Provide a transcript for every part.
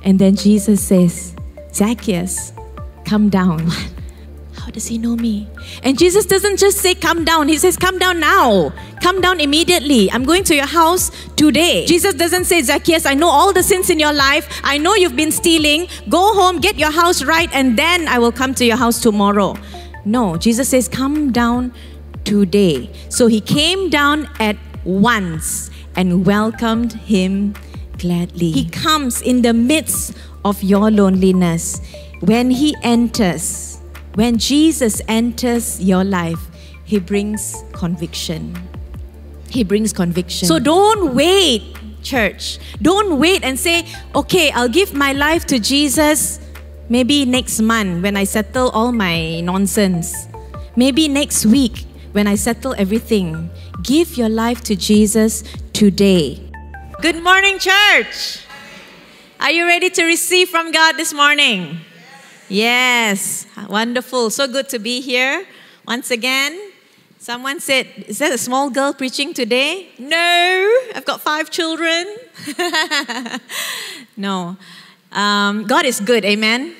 And then Jesus says, Zacchaeus, come down. How does he know me? And Jesus doesn't just say, come down. He says, come down now. Come down immediately. I'm going to your house today. Jesus doesn't say, Zacchaeus, I know all the sins in your life. I know you've been stealing. Go home, get your house right, and then I will come to your house tomorrow. No, Jesus says, come down today. So he came down at once and welcomed him gladly. He comes in the midst of your loneliness. When he enters, when Jesus enters your life, he brings conviction. He brings conviction. So don't wait, church. Don't wait and say, okay, I'll give my life to Jesus maybe next month when I settle all my nonsense. Maybe next week when I settle everything. Give your life to Jesus today. Good morning, church. Are you ready to receive from God this morning? Yes, wonderful. So good to be here once again. Someone said, is that a small girl preaching today? No, I've got 5 children. No. God is good, amen?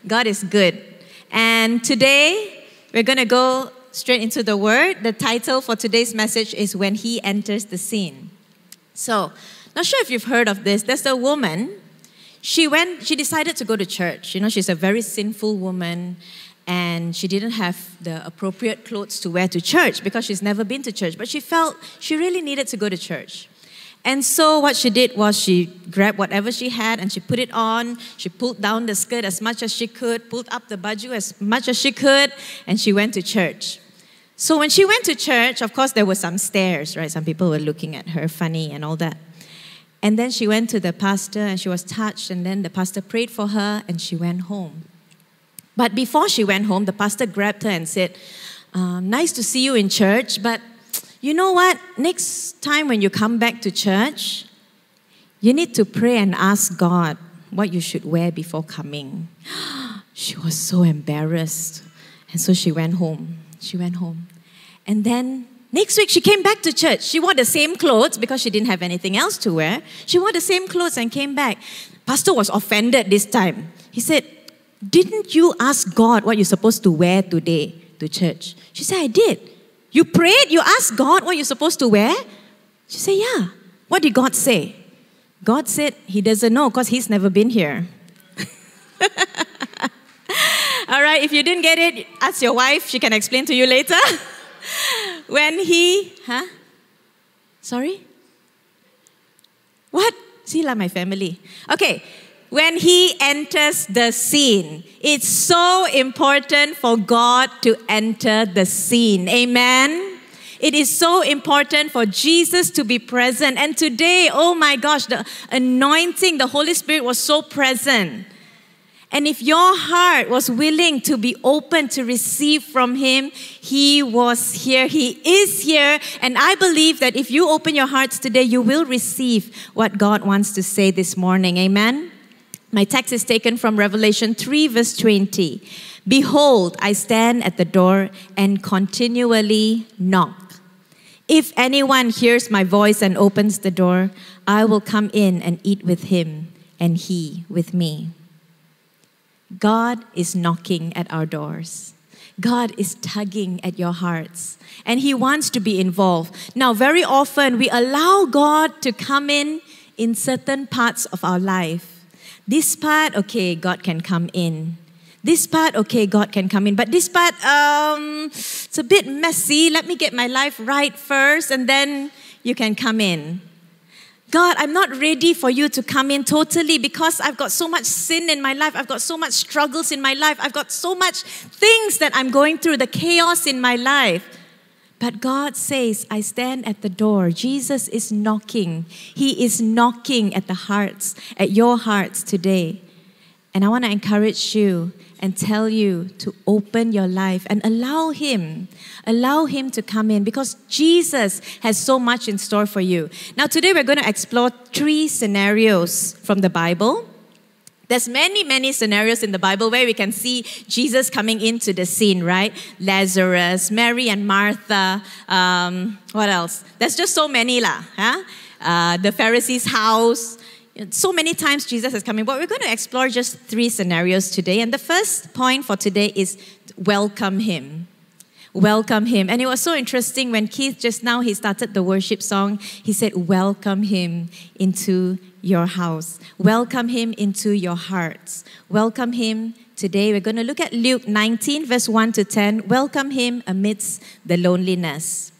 God is good. And today, we're going to go straight into the Word. The title for today's message is When He Enters the Scene. So, not sure if you've heard of this. There's a woman. She decided to go to church. You know, she's a very sinful woman, and she didn't have the appropriate clothes to wear to church because she's never been to church. But she felt she really needed to go to church. And so what she did was she grabbed whatever she had and she put it on. She pulled down the skirt as much as she could, pulled up the baju as much as she could, and she went to church. So when she went to church, of course, there were some stares, right? Some people were looking at her funny and all that. And then she went to the pastor and she was touched, and then the pastor prayed for her and she went home. But before she went home, the pastor grabbed her and said, nice to see you in church, but you know what? Next time when you come back to church, you need to pray and ask God what you should wear before coming. She was so embarrassed. And so she went home. She went home. And then next week, she came back to church. She wore the same clothes because she didn't have anything else to wear. She wore the same clothes and came back. Pastor was offended this time. He said, didn't you ask God what you're supposed to wear today to church? She said, I did. You prayed? You asked God what you're supposed to wear? She said, yeah. What did God say? God said he doesn't know because he's never been here. All right, if you didn't get it, ask your wife. She can explain to you later. When he, Sorry? What? See, like my family. Okay. When he enters the scene, it's so important for God to enter the scene. Amen? It is so important for Jesus to be present. And today, oh my gosh, the anointing, the Holy Spirit was so present. And if your heart was willing to be open to receive from Him, He was here. He is here. And I believe that if you open your hearts today, you will receive what God wants to say this morning. Amen? My text is taken from Revelation 3 verse 20. Behold, I stand at the door and continually knock. If anyone hears my voice and opens the door, I will come in and eat with him and he with me. God is knocking at our doors. God is tugging at your hearts. And He wants to be involved. Now, very often we allow God to come in certain parts of our life. This part, okay, God can come in. This part, okay, God can come in. But this part, it's a bit messy. Let me get my life right first and then you can come in. God, I'm not ready for you to come in totally because I've got so much sin in my life. I've got so much struggles in my life. I've got so much things that I'm going through, the chaos in my life. But God says, I stand at the door. Jesus is knocking. He is knocking at the hearts, at your hearts today. And I want to encourage you and tell you to open your life and allow Him to come in because Jesus has so much in store for you. Now today we're going to explore 3 scenarios from the Bible. There's many scenarios in the Bible where we can see Jesus coming into the scene, right? Lazarus, Mary and Martha, what else? There's just so many lah. The Pharisees' house. So many times Jesus is coming, but we're going to explore just 3 scenarios today. And the first point for today is welcome Him. Welcome Him. And it was so interesting when Keith just now, he started the worship song. He said, welcome Him into your house. Welcome Him into your hearts. Welcome Him today. We're going to look at Luke 19, verse 1 to 10. Welcome Him amidst the loneliness.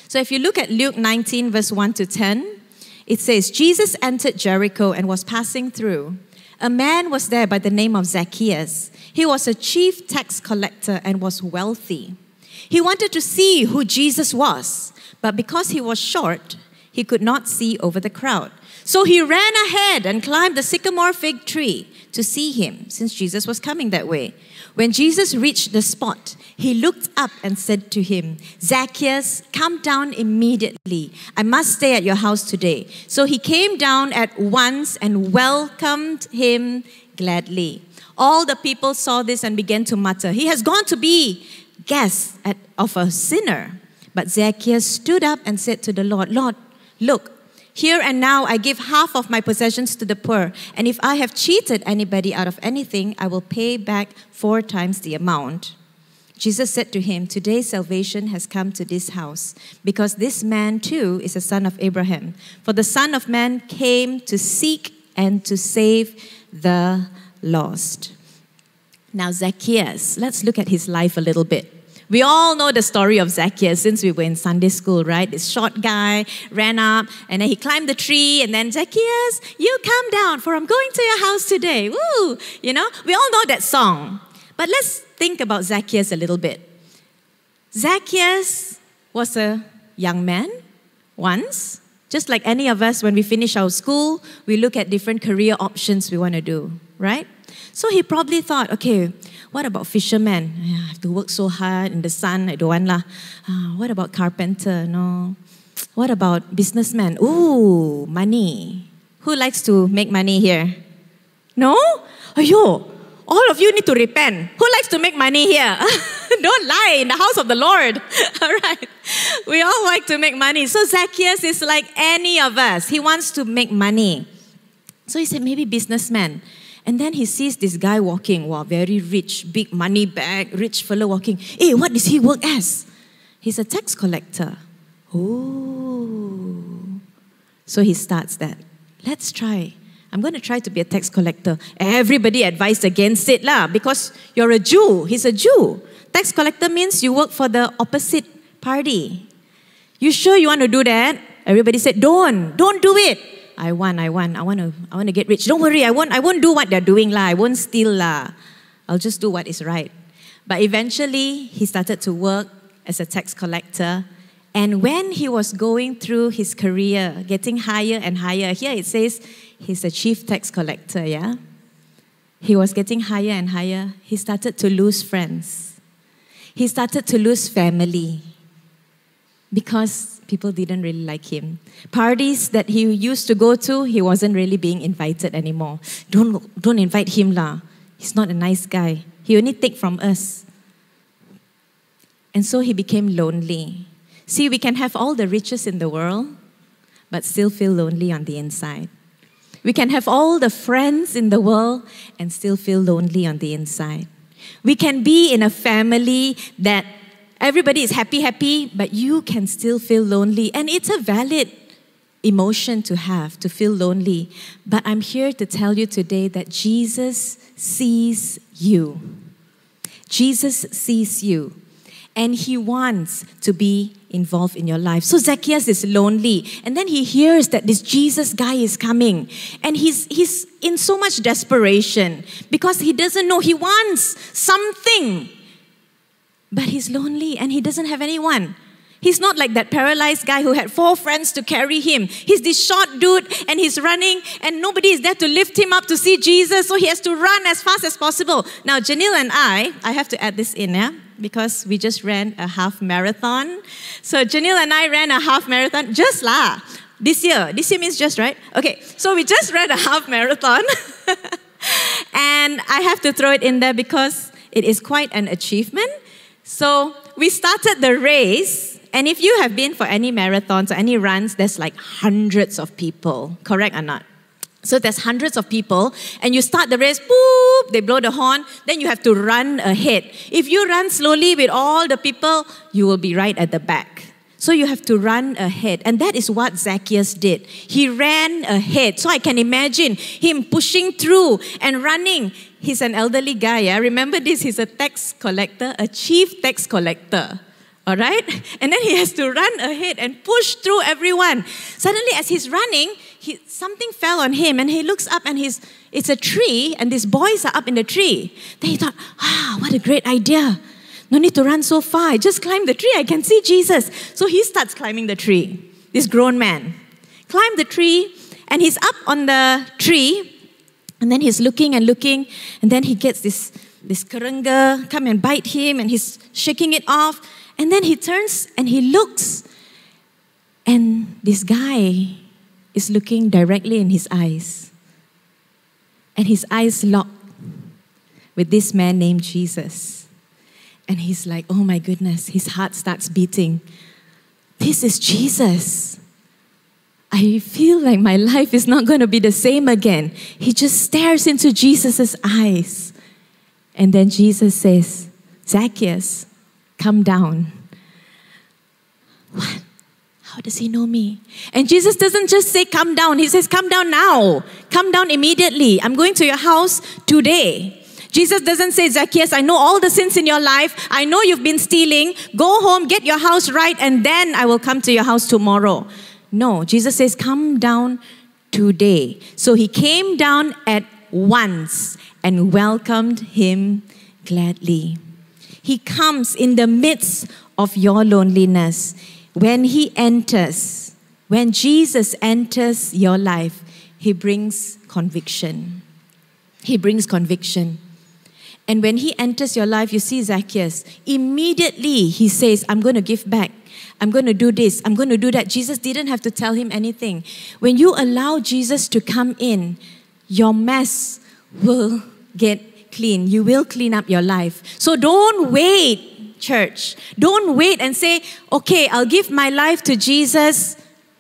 So if you look at Luke 19, verse 1 to 10, it says, Jesus entered Jericho and was passing through. A man was there by the name of Zacchaeus. He was a chief tax collector and was wealthy. He wanted to see who Jesus was, but because he was short, he could not see over the crowd. So he ran ahead and climbed the sycamore fig tree to see him, since Jesus was coming that way. When Jesus reached the spot, he looked up and said to him, Zacchaeus, come down immediately. I must stay at your house today. So he came down at once and welcomed him gladly. All the people saw this and began to mutter, he has gone to be guest of a sinner. But Zacchaeus stood up and said to the Lord, Lord, look, here and now I give half of my possessions to the poor, and if I have cheated anybody out of anything, I will pay back 4 times the amount. Jesus said to him, today salvation has come to this house, because this man too is a son of Abraham. For the Son of Man came to seek and to save the lost. Now Zacchaeus, let's look at his life a little bit. We all know the story of Zacchaeus since we were in Sunday school, right? This short guy ran up and then he climbed the tree and then, Zacchaeus, you come down for I'm going to your house today. Woo! You know, we all know that song. But let's think about Zacchaeus a little bit. Zacchaeus was a young man once. Just like any of us, when we finish our school, we look at different career options we want to do, right? So he probably thought, okay, what about fisherman? I have to work so hard in the sun. I don't want lah. What about carpenter? No. What about businessman? Ooh, money. Who likes to make money here? No? Ayo, all of you need to repent. Who likes to make money here? Don't lie, in the house of the Lord. All right. We all like to make money. So Zacchaeus is like any of us. He wants to make money. So he said, maybe businessman. And then he sees this guy walking, wow, very rich, big money bag, rich fellow walking. Hey, what does he work as? He's a tax collector. Oh. So he starts that. Let's try. I'm going to try to be a tax collector. Everybody advised against it lah, because you're a Jew. He's a Jew. Tax collector means you work for the opposite party. You sure you want to do that? Everybody said, don't do it. I want to get rich. Don't worry, I won't do what they're doing lah. I won't steal lah. I'll just do what is right. But eventually, he started to work as a tax collector. And when he was going through his career, getting higher and higher, here it says he's a chief tax collector, yeah? He was getting higher and higher. He started to lose friends. He started to lose family because people didn't really like him. Parties that he used to go to, he wasn't really being invited anymore. Don't invite him lah. He's not a nice guy. He only take from us. And so he became lonely. See, we can have all the riches in the world, but still feel lonely on the inside. We can have all the friends in the world and still feel lonely on the inside. We can be in a family that everybody is happy, but you can still feel lonely. And it's a valid emotion to have, to feel lonely. But I'm here to tell you today that Jesus sees you. Jesus sees you. And He wants to be involved in your life. So Zacchaeus is lonely. And then he hears that this Jesus guy is coming. And he's in so much desperation because he doesn't know. He wants something. But he's lonely and he doesn't have anyone. He's not like that paralyzed guy who had 4 friends to carry him. He's this short dude and he's running and nobody is there to lift him up to see Jesus. So he has to run as fast as possible. Now, Janelle and I have to add this in, yeah? Because we just ran a half marathon. So Janelle and I ran a half marathon just lah. This year means just, right? Okay, so we just ran a half marathon. And I have to throw it in there because it is quite an achievement. So we started the race, and if you have been for any marathons or any runs, there's like hundreds of people, correct or not? So there's hundreds of people, and you start the race, boop, they blow the horn, then you have to run ahead. If you run slowly with all the people, you will be right at the back. So you have to run ahead. And that is what Zacchaeus did. He ran ahead. So I can imagine him pushing through and running. He's an elderly guy, yeah? Remember this, he's a tax collector, a chief tax collector. All right? And then he has to run ahead and push through everyone. Suddenly, as he's running, something fell on him, and he looks up, and it's a tree, and these boys are up in the tree. Then he thought, what a great idea. No need to run so far. I just climb the tree. I can see Jesus. So he starts climbing the tree, this grown man. Climbed the tree, and he's up on the tree, and then he's looking and looking, and then he gets this karanga come and bite him, and he's shaking it off. And then he turns and he looks, and this guy is looking directly in his eyes. And his eyes lock with this man named Jesus. And he's like, oh my goodness, his heart starts beating. This is Jesus. I feel like my life is not going to be the same again. He just stares into Jesus' eyes. And then Jesus says, Zacchaeus, come down. What? How does he know me? And Jesus doesn't just say, come down. He says, come down now. Come down immediately. I'm going to your house today. Jesus doesn't say, Zacchaeus, I know all the sins in your life. I know you've been stealing. Go home, get your house right, and then I will come to your house tomorrow. No, Jesus says, come down today. So he came down at once and welcomed him gladly. He comes in the midst of your loneliness. When he enters, when Jesus enters your life, he brings conviction. He brings conviction. And when he enters your life, you see Zacchaeus, immediately he says, I'm going to give back. I'm going to do this. I'm going to do that. Jesus didn't have to tell him anything. When you allow Jesus to come in, your mess will get clean. You will clean up your life. So don't wait, church. Don't wait and say, okay, I'll give my life to Jesus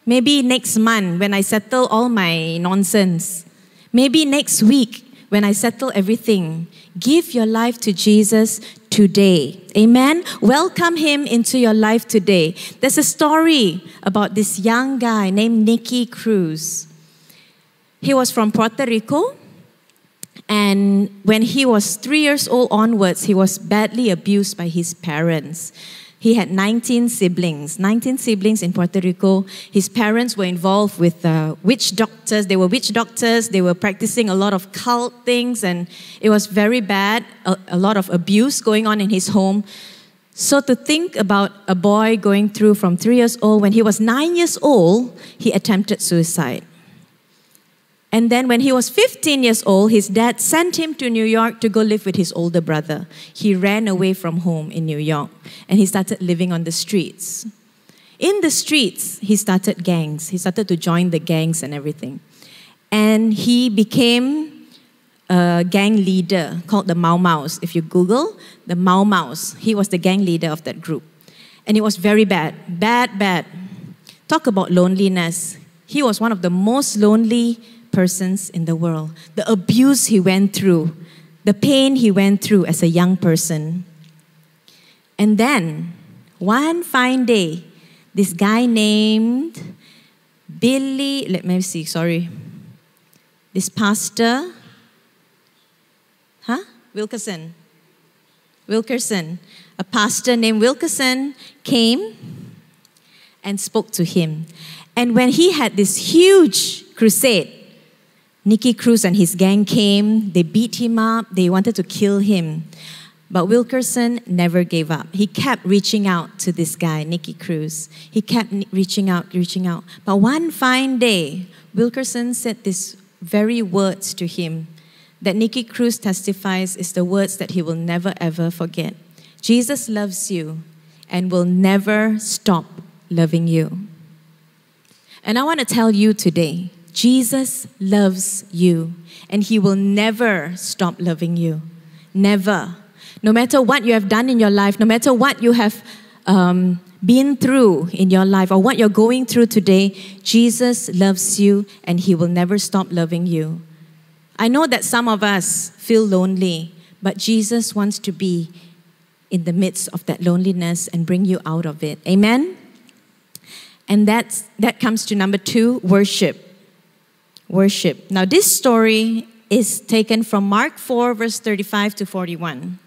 maybe next month when I settle all my nonsense. Maybe next week when I settle everything. Give your life to Jesus today. Amen? Welcome him into your life today. There's a story about this young guy named Nicky Cruz. He was from Puerto Rico. And when he was 3 years old onwards, he was badly abused by his parents. He had 19 siblings in Puerto Rico. His parents were involved with witch doctors. They were witch doctors. They were practicing a lot of cult things, and it was very bad, a lot of abuse going on in his home. So to think about a boy going through from 3 years old, when he was 9 years old, he attempted suicide. And then when he was 15 years old, his dad sent him to New York to go live with his older brother. He ran away from home in New York, and he started living on the streets. In the streets, he started gangs. He started to join the gangs and everything. And he became a gang leader called the Mau Maus. If you Google the Mau Maus, he was the gang leader of that group. And it was very bad. Bad. Talk about loneliness. He was one of the most lonely persons in the world. The abuse he went through, the pain he went through as a young person. And then, one fine day, this guy named this pastor, Wilkerson, a pastor named Wilkerson came and spoke to him. And when he had this huge crusade, Nicky Cruz and his gang came, they beat him up, they wanted to kill him. But Wilkerson never gave up. He kept reaching out to this guy, Nicky Cruz. He kept reaching out. But one fine day, Wilkerson said these very words to him that Nicky Cruz testifies is the words that he will never ever forget. Jesus loves you and will never stop loving you. And I want to tell you today, Jesus loves you, and he will never stop loving you. Never. No matter what you have done in your life, no matter what you have been through in your life or what you're going through today, Jesus loves you and He will never stop loving you. I know that some of us feel lonely, but Jesus wants to be in the midst of that loneliness and bring you out of it. Amen? And that comes to number 2, worship. Worship. Now this story is taken from Mark 4, verse 35 to 41.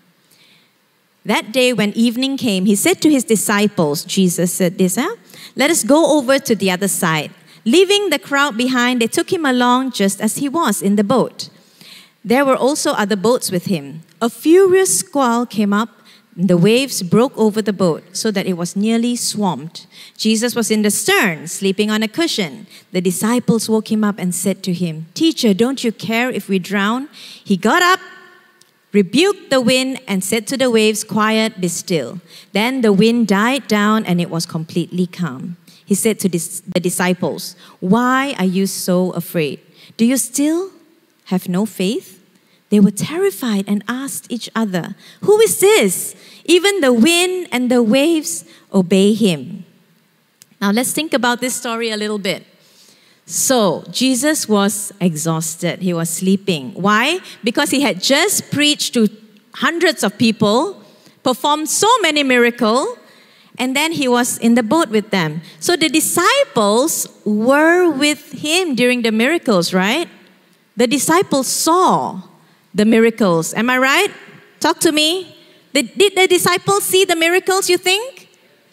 That day when evening came, He said to His disciples, Jesus said this, let us go over to the other side. Leaving the crowd behind, they took Him along just as He was in the boat. There were also other boats with Him. A furious squall came up, and the waves broke over the boat so that it was nearly swamped. Jesus was in the stern, sleeping on a cushion. The disciples woke Him up and said to Him, Teacher, don't you care if we drown? He got up, rebuked the wind and said to the waves, Quiet, be still. Then the wind died down and it was completely calm. He said to the disciples, Why are you so afraid? Do you still have no faith? They were terrified and asked each other, Who is this? Even the wind and the waves obey Him. Now let's think about this story a little bit. So, Jesus was exhausted. He was sleeping. Why? Because He had just preached to hundreds of people, performed so many miracles, and then He was in the boat with them. So the disciples were with Him during the miracles, right? The disciples saw the miracles. Am I right? Talk to me. Did the disciples see the miracles, you think?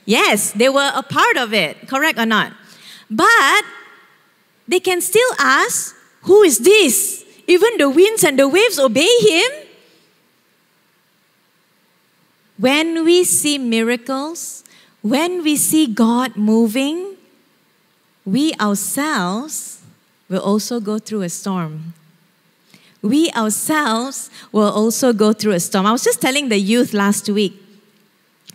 Yes, they were a part of it. Correct or not? But they can still ask, who is this? Even the winds and the waves obey Him. When we see miracles, when we see God moving, we ourselves will also go through a storm. We ourselves will also go through a storm. I was just telling the youth last week,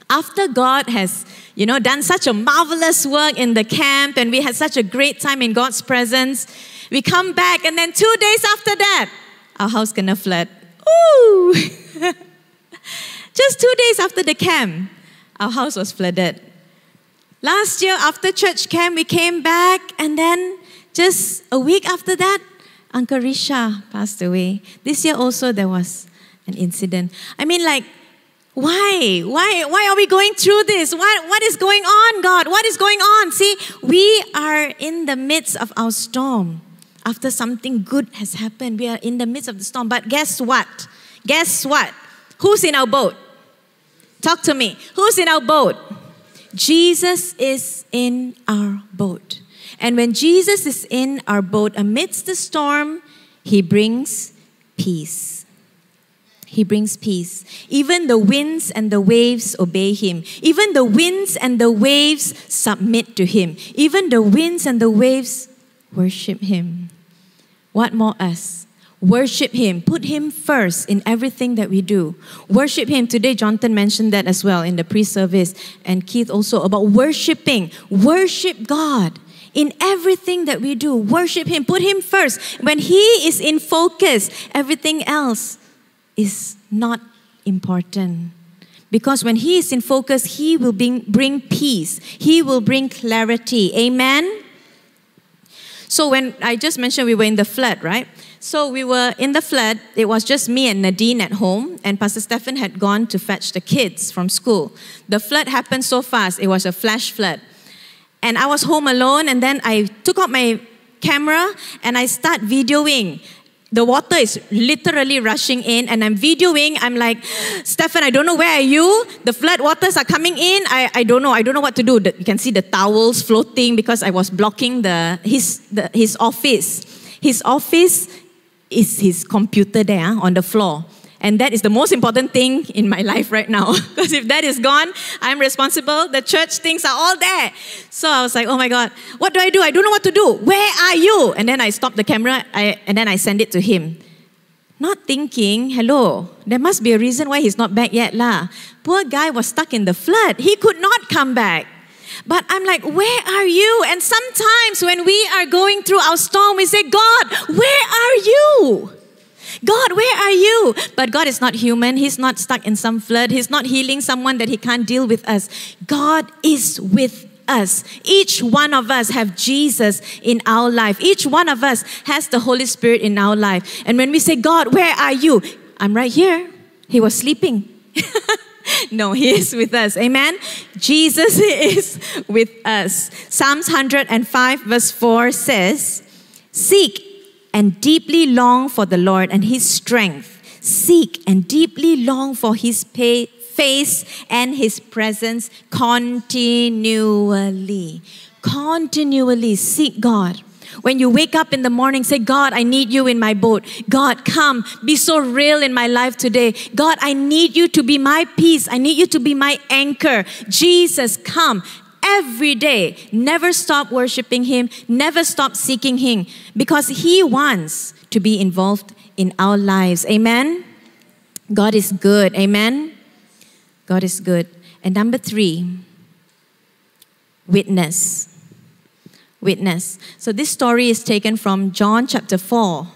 after God has, done such a marvelous work in the camp and we had such a great time in God's presence, we come back and then 2 days after that, our house gonna flood. Ooh! Just 2 days after the camp, our house was flooded. Last year after church camp, we came back and then just a week after that, Uncle Risha passed away. This year also there was an incident. Why? Why are we going through this? What is going on, God? What is going on? See, we are in the midst of our storm. After something good has happened, we are in the midst of the storm. But guess what? Guess what? Who's in our boat? Talk to me. Who's in our boat? Jesus is in our boat. And when Jesus is in our boat amidst the storm, He brings peace. He brings peace. Even the winds and the waves obey Him. Even the winds and the waves submit to Him. Even the winds and the waves worship Him. What more us? Worship Him. Put Him first in everything that we do. Worship Him. Today, Jonathan mentioned that as well in the pre-service. And Keith also about worshiping. Worship God. In everything that we do, worship Him. Put Him first. When He is in focus, everything else is not important. Because when He is in focus, He will bring peace. He will bring clarity. Amen? So when I just mentioned we were in the flood, right? So we were in the flood. It was just me and Nadine at home. And Pastor Stephen had gone to fetch the kids from school. The flood happened so fast. It was a flash flood. And I was home alone, and then I took out my camera and I start videoing. The water is literally rushing in, and I'm videoing. I'm like, Stephen, I don't know, where are you? The flood waters are coming in. I don't know. I don't know what to do. You can see the towels floating because I was blocking his office. His office is his computer there on the floor. And that is the most important thing in my life right now. Because if that is gone, I'm responsible. The church things are all there. So I was like, oh my God, what do? I don't know what to do. Where are you? And then I stopped the camera and then I send it to him. Not thinking, hello, there must be a reason why he's not back yet lah. Poor guy was stuck in the flood. He could not come back. But I'm like, where are you? And sometimes when we are going through our storm, we say, God, where are you? God, where are you? But God is not human. He's not stuck in some flood. He's not healing someone that He can't deal with us. God is with us. Each one of us have Jesus in our life. Each one of us has the Holy Spirit in our life. And when we say, God, where are you? I'm right here. He was sleeping. No, He is with us. Amen. Jesus is with us. Psalms 105 verse 4 says, seek and deeply long for the Lord and His strength. Seek and deeply long for His face and His presence continually. Continually seek God. When you wake up in the morning, say, God, I need you in my boat. God, come, be so real in my life today. God, I need you to be my peace. I need you to be my anchor. Jesus, come. Every day, never stop worshiping Him, never stop seeking Him, because He wants to be involved in our lives. Amen? God is good. Amen? God is good. And number 3, witness. Witness. So this story is taken from John chapter 4.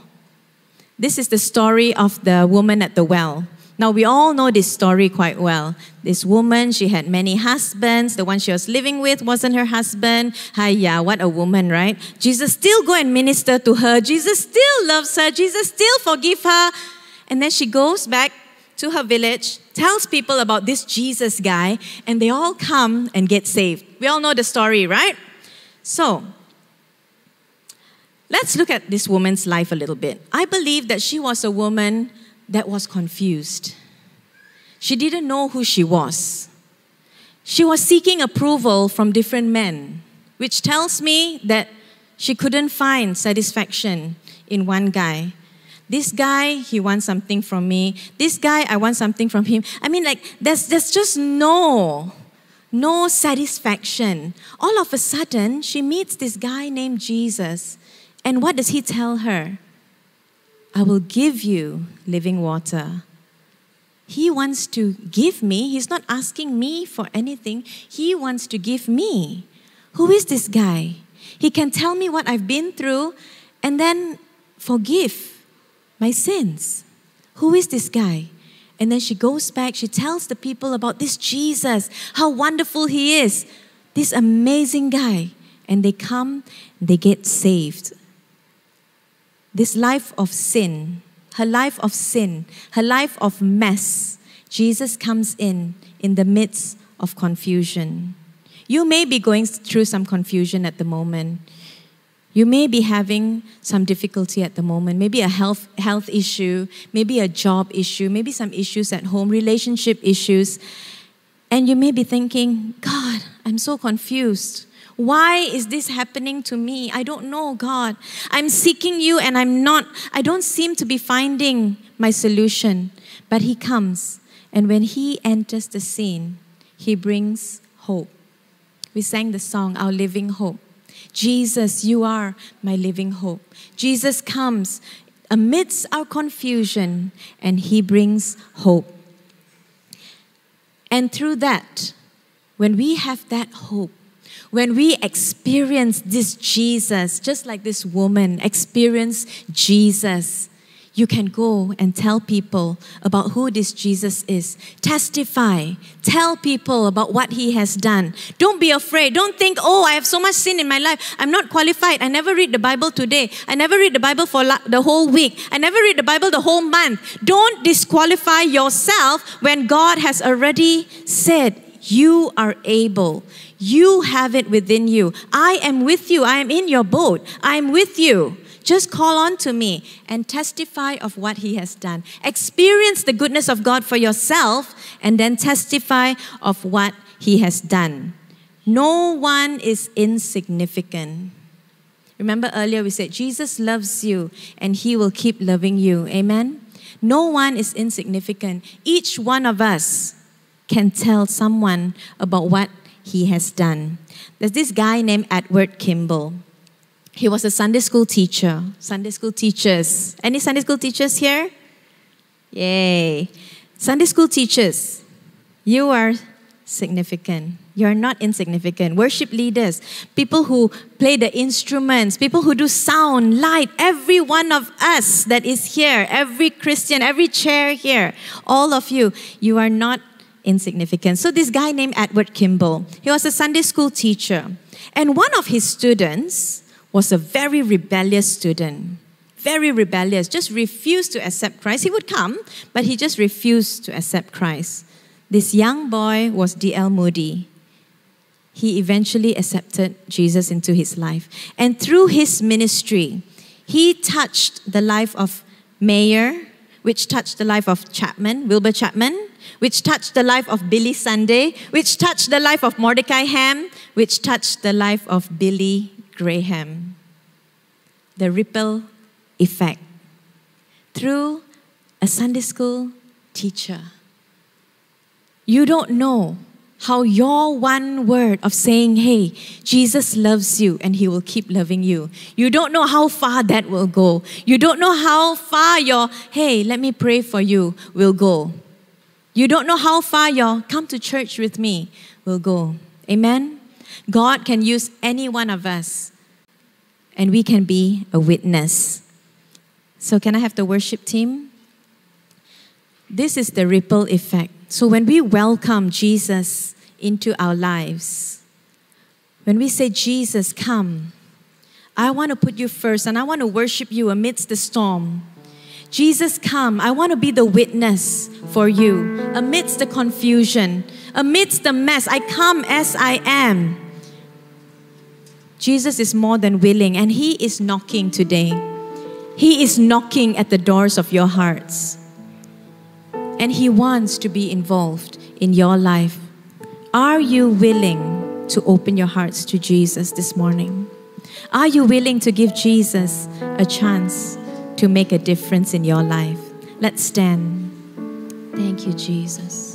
This is the story of the woman at the well. Now, we all know this story quite well. This woman, she had many husbands. The one she was living with wasn't her husband. Hiya, what a woman, right? Jesus still go and minister to her. Jesus still loves her. Jesus still forgive her. And then she goes back to her village, tells people about this Jesus guy, and they all come and get saved. We all know the story, right? So, let's look at this woman's life a little bit. I believe that she was a woman that was confused. She didn't know who she was. She was seeking approval from different men, which tells me that she couldn't find satisfaction in one guy. This guy, he wants something from me. This guy, I want something from him. I mean, like, there's just no satisfaction. All of a sudden, she meets this guy named Jesus. And what does He tell her? I will give you living water. He wants to give me. He's not asking me for anything. He wants to give me. Who is this guy? He can tell me what I've been through and then forgive my sins. Who is this guy? And then she goes back, she tells the people about this Jesus, how wonderful He is, this amazing guy. And they come, they get saved. This life of sin, her life of mess, Jesus comes in the midst of confusion. You may be going through some confusion at the moment. You may be having some difficulty at the moment, maybe a health issue, maybe a job issue, maybe some issues at home, relationship issues. And you may be thinking, God, I'm so confused. Why is this happening to me? I don't know, God. I'm seeking you and I don't seem to be finding my solution. But He comes, and when He enters the scene, He brings hope. We sang the song, Our Living Hope. Jesus, you are my living hope. Jesus comes amidst our confusion and He brings hope. And through that, when we have that hope, when we experience this Jesus, just like this woman experienced Jesus, you can go and tell people about who this Jesus is. Testify. Tell people about what He has done. Don't be afraid. Don't think, oh, I have so much sin in my life. I'm not qualified. I never read the Bible today. I never read the Bible for the whole week. I never read the Bible the whole month. Don't disqualify yourself when God has already said, you are able. You have it within you. I am with you. I am in your boat. I am with you. Just call on to me and testify of what He has done. Experience the goodness of God for yourself and then testify of what He has done. No one is insignificant. Remember earlier we said Jesus loves you and He will keep loving you. Amen? No one is insignificant. Each one of us can tell someone about what He has done. There's this guy named Edward Kimball. He was a Sunday school teacher. Sunday school teachers. Any Sunday school teachers here? Yay. Sunday school teachers, you are significant. You're not insignificant. Worship leaders, people who play the instruments, people who do sound, light, every one of us that is here, every Christian, every chair here, all of you, you are not insignificant. So this guy named Edward Kimball, he was a Sunday school teacher. And one of his students was a very rebellious student. Very rebellious, just refused to accept Christ. He would come, but he just refused to accept Christ. This young boy was D.L. Moody. He eventually accepted Jesus into his life. And through his ministry, he touched the life of Mayer, which touched the life of Wilbur Chapman, which touched the life of Billy Sunday, which touched the life of Mordecai Ham, which touched the life of Billy Graham. The ripple effect. Through a Sunday school teacher. You don't know how your one word of saying, hey, Jesus loves you and he will keep loving you. You don't know how far that will go. You don't know how far your, hey, let me pray for you will go. You don't know how far your come to church with me will go. Amen? God can use any one of us and we can be a witness. So can I have the worship team? This is the ripple effect. So when we welcome Jesus into our lives, when we say, Jesus, come, I want to put you first and I want to worship you amidst the storm. Jesus, come, I want to be the witness for you amidst the confusion, amidst the mess. I come as I am. Jesus is more than willing and he is knocking today. He is knocking at the doors of your hearts. And he wants to be involved in your life. Are you willing to open your hearts to Jesus this morning? Are you willing to give Jesus a chance to make a difference in your life? Let's stand. Thank you, Jesus.